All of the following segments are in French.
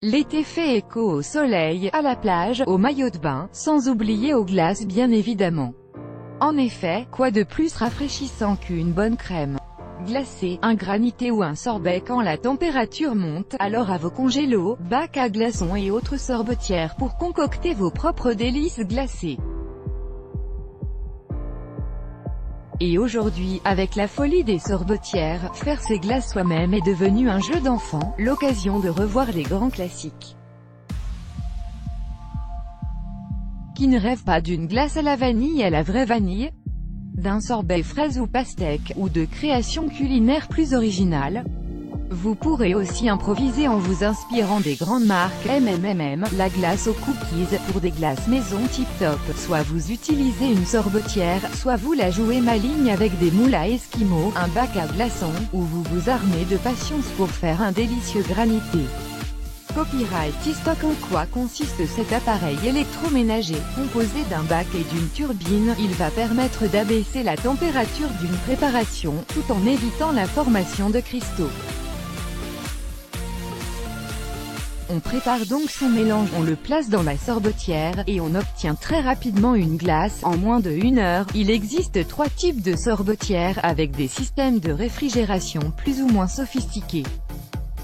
L'été fait écho au soleil, à la plage, au maillot de bain, sans oublier aux glaces bien évidemment. En effet, quoi de plus rafraîchissant qu'une bonne crème glacée, un granité ou un sorbet quand la température monte, alors à vos congélos, bacs à glaçons et autres sorbetières pour concocter vos propres délices glacées. Et aujourd'hui, avec la folie des sorbetières, faire ses glaces soi-même est devenu un jeu d'enfant, l'occasion de revoir les grands classiques. Qui ne rêve pas d'une glace à la vanille à la vraie vanille? D'un sorbet fraise ou pastèque, ou de créations culinaires plus originales? Vous pourrez aussi improviser en vous inspirant des grandes marques la glace aux cookies, pour des glaces maison tip-top. Soit vous utilisez une sorbetière, soit vous la jouez maligne avec des moules à esquimaux, un bac à glaçons, ou vous vous armez de patience pour faire un délicieux granité. Copyright T-Stock. En quoi consiste cet appareil électroménager? Composé d'un bac et d'une turbine, il va permettre d'abaisser la température d'une préparation, tout en évitant la formation de cristaux. On prépare donc son mélange, on le place dans la sorbetière, et on obtient très rapidement une glace, en moins de 1 heure. Il existe 3 types de sorbetières, avec des systèmes de réfrigération plus ou moins sophistiqués.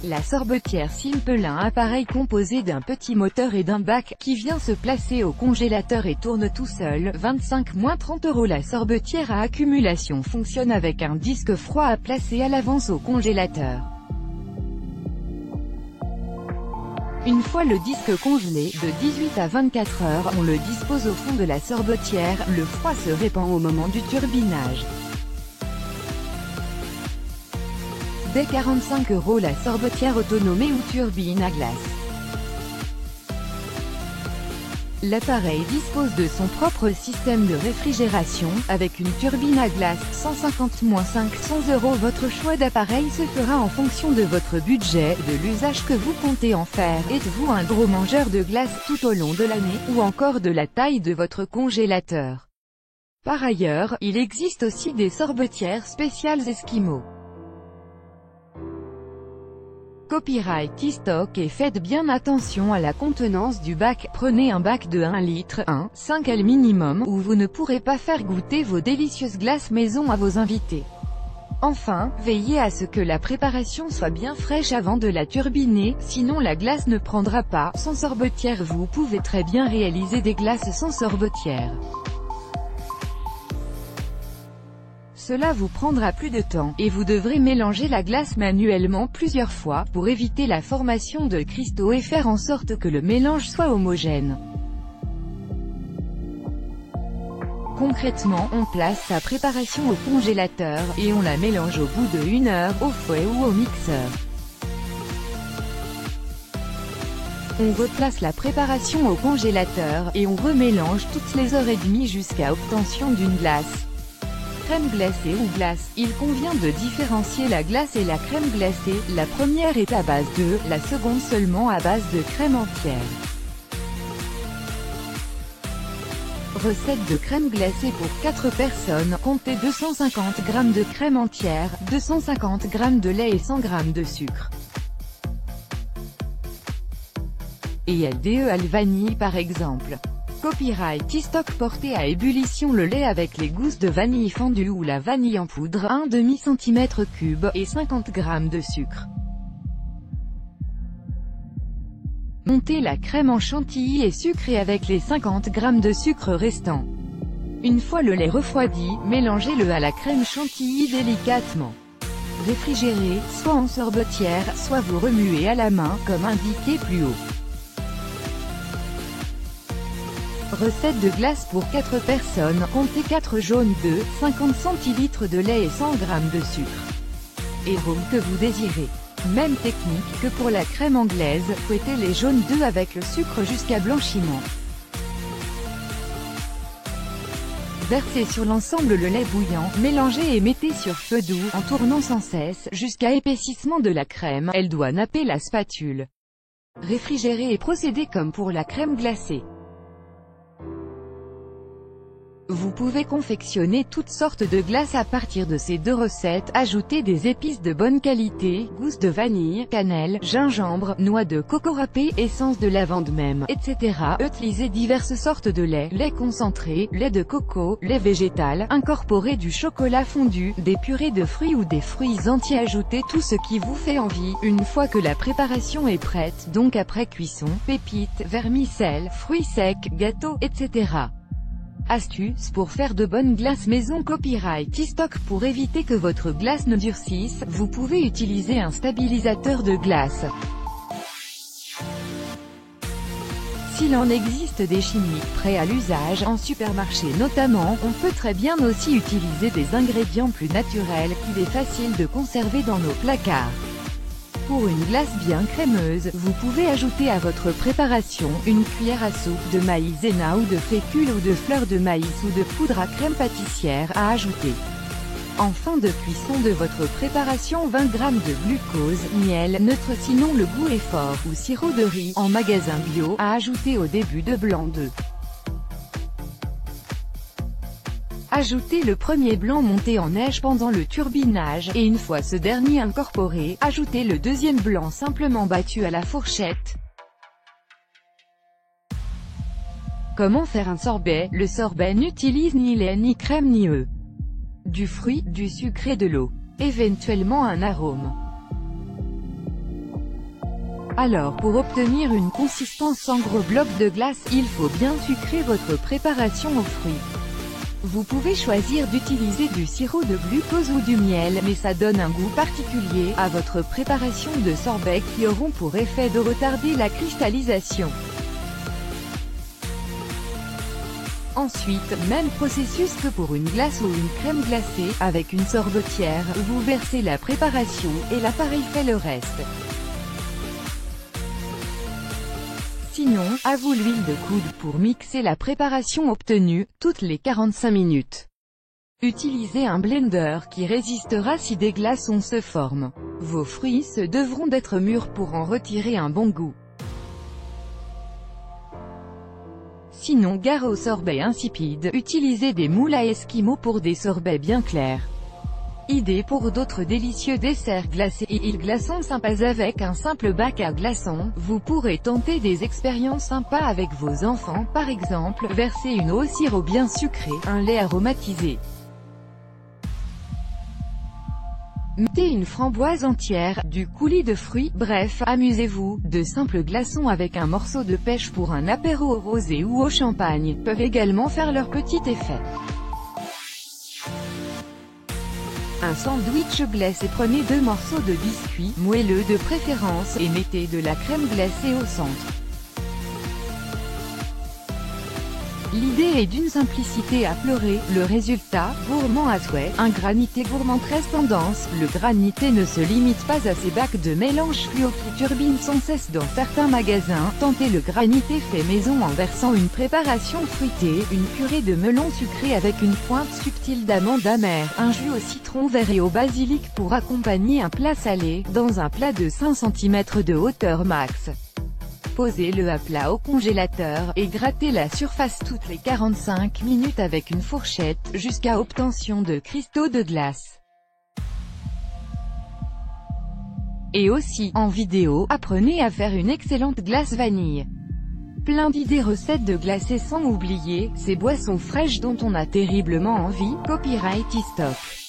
La sorbetière Simple, un appareil composé d'un petit moteur et d'un bac, qui vient se placer au congélateur et tourne tout seul, 25–30 €. La sorbetière à accumulation fonctionne avec un disque froid à placer à l'avance au congélateur. Une fois le disque congelé, de 18 à 24 heures, on le dispose au fond de la sorbetière, le froid se répand au moment du turbinage. Dès 45 € la sorbetière autonome ou turbine à glace. L'appareil dispose de son propre système de réfrigération, avec une turbine à glace, 150–500 €. Votre choix d'appareil se fera en fonction de votre budget, de l'usage que vous comptez en faire. Êtes-vous un gros mangeur de glace tout au long de l'année, ou encore de la taille de votre congélateur? Par ailleurs, il existe aussi des sorbetières spéciales esquimaux. Copyright T-Stock. Et faites bien attention à la contenance du bac. Prenez un bac de 1 litre, 1,5 L minimum, ou vous ne pourrez pas faire goûter vos délicieuses glaces maison à vos invités. Enfin, veillez à ce que la préparation soit bien fraîche avant de la turbiner, sinon la glace ne prendra pas. Sans sorbetière, vous pouvez très bien réaliser des glaces sans sorbetière. Cela vous prendra plus de temps, et vous devrez mélanger la glace manuellement plusieurs fois, pour éviter la formation de cristaux et faire en sorte que le mélange soit homogène. Concrètement, on place sa préparation au congélateur, et on la mélange au bout de 1 heure, au fouet ou au mixeur. On replace la préparation au congélateur, et on remélange toutes les heures et demie jusqu'à obtention d'une glace. Crème glacée ou glace. Il convient de différencier la glace et la crème glacée. La première est à base d'œufs, la seconde seulement à base de crème entière. Recette de crème glacée pour 4 personnes. Comptez 250 g de crème entière, 250 g de lait et 100 g de sucre. Et LDE à la vanille par exemple. Copyright T-Stock. Portez à ébullition le lait avec les gousses de vanille fondue ou la vanille en poudre, 1/2 cm3, et 50 g de sucre. Montez la crème en chantilly et sucrée avec les 50 g de sucre restants. Une fois le lait refroidi, mélangez-le à la crème chantilly délicatement. Réfrigérez, soit en sorbetière, soit vous remuez à la main, comme indiqué plus haut. Recette de glace pour 4 personnes. Comptez 4 jaunes d'œufs, 50 centilitres de lait et 100 g de sucre. Et rhum que vous désirez. Même technique que pour la crème anglaise, fouettez les jaunes d'œufs avec le sucre jusqu'à blanchiment. Versez sur l'ensemble le lait bouillant, mélangez et mettez sur feu doux, en tournant sans cesse, jusqu'à épaississement de la crème. Elle doit napper la spatule. Réfrigérez et procédez comme pour la crème glacée. Vous pouvez confectionner toutes sortes de glaces à partir de ces deux recettes, ajouter des épices de bonne qualité, gousses de vanille, cannelle, gingembre, noix de coco râpées, essence de lavande même, etc. Utilisez diverses sortes de lait concentré, lait de coco, lait végétal, incorporez du chocolat fondu, des purées de fruits ou des fruits entiers, ajoutez tout ce qui vous fait envie. Une fois que la préparation est prête, donc après cuisson, pépites, vermicelles, fruits secs, gâteaux, etc. Astuce pour faire de bonnes glaces maison. Copyright Stock. Pour éviter que votre glace ne durcisse, vous pouvez utiliser un stabilisateur de glace. S'il en existe des chimiques prêts à l'usage, en supermarché notamment, on peut très bien aussi utiliser des ingrédients plus naturels qu'il est facile de conserver dans nos placards. Pour une glace bien crémeuse, vous pouvez ajouter à votre préparation une cuillère à soupe de maïzena ou de fécule ou de fleurs de maïs ou de poudre à crème pâtissière à ajouter. En fin de cuisson de votre préparation, 20 g de glucose, miel neutre sinon le goût est fort, ou sirop de riz en magasin bio à ajouter au début de blanc d'œuf. Ajoutez le premier blanc monté en neige pendant le turbinage, et une fois ce dernier incorporé, ajoutez le deuxième blanc simplement battu à la fourchette. Comment faire un sorbet? Le sorbet n'utilise ni lait ni crème ni œufs. Du fruit, du sucre et de l'eau. Éventuellement un arôme. Alors pour obtenir une consistance en gros blocs de glace, il faut bien sucrer votre préparation aux fruits. Vous pouvez choisir d'utiliser du sirop de glucose ou du miel, mais ça donne un goût particulier à votre préparation de sorbet qui auront pour effet de retarder la cristallisation. Ensuite, même processus que pour une glace ou une crème glacée, avec une sorbetière, vous versez la préparation, et l'appareil fait le reste. Sinon, à vous l'huile de coude pour mixer la préparation obtenue, toutes les 45 minutes. Utilisez un blender qui résistera si des glaçons se forment. Vos fruits devront être mûrs pour en retirer un bon goût. Sinon, gare au sorbet insipide, utilisez des moules à esquimaux pour des sorbets bien clairs. Idée pour d'autres délicieux desserts glacés et îles glaçons sympas. Avec un simple bac à glaçons, vous pourrez tenter des expériences sympas avec vos enfants, par exemple, verser une eau au sirop bien sucré, un lait aromatisé. Mettez une framboise entière, du coulis de fruits, bref, amusez-vous. De simples glaçons avec un morceau de pêche pour un apéro au rosé ou au champagne, peuvent également faire leur petit effet. Un sandwich glacé. Prenez 2 morceaux de biscuits, moelleux de préférence, et mettez de la crème glacée au centre. L'idée est d'une simplicité à pleurer, le résultat, gourmand à souhait, un granité gourmand très tendance. Le granité ne se limite pas à ces bacs de mélange fluo qui turbinent sans cesse dans certains magasins. Tentez le granité fait maison en versant une préparation fruitée, une purée de melon sucré avec une pointe subtile d'amande amère, un jus au citron vert et au basilic pour accompagner un plat salé, dans un plat de 5 cm de hauteur max. Posez-le à plat au congélateur, et grattez la surface toutes les 45 minutes avec une fourchette, jusqu'à obtention de cristaux de glace. Et aussi, en vidéo, apprenez à faire une excellente glace vanille. Plein d'idées recettes de glacés sans oublier, ces boissons fraîches dont on a terriblement envie. Copyright Stock.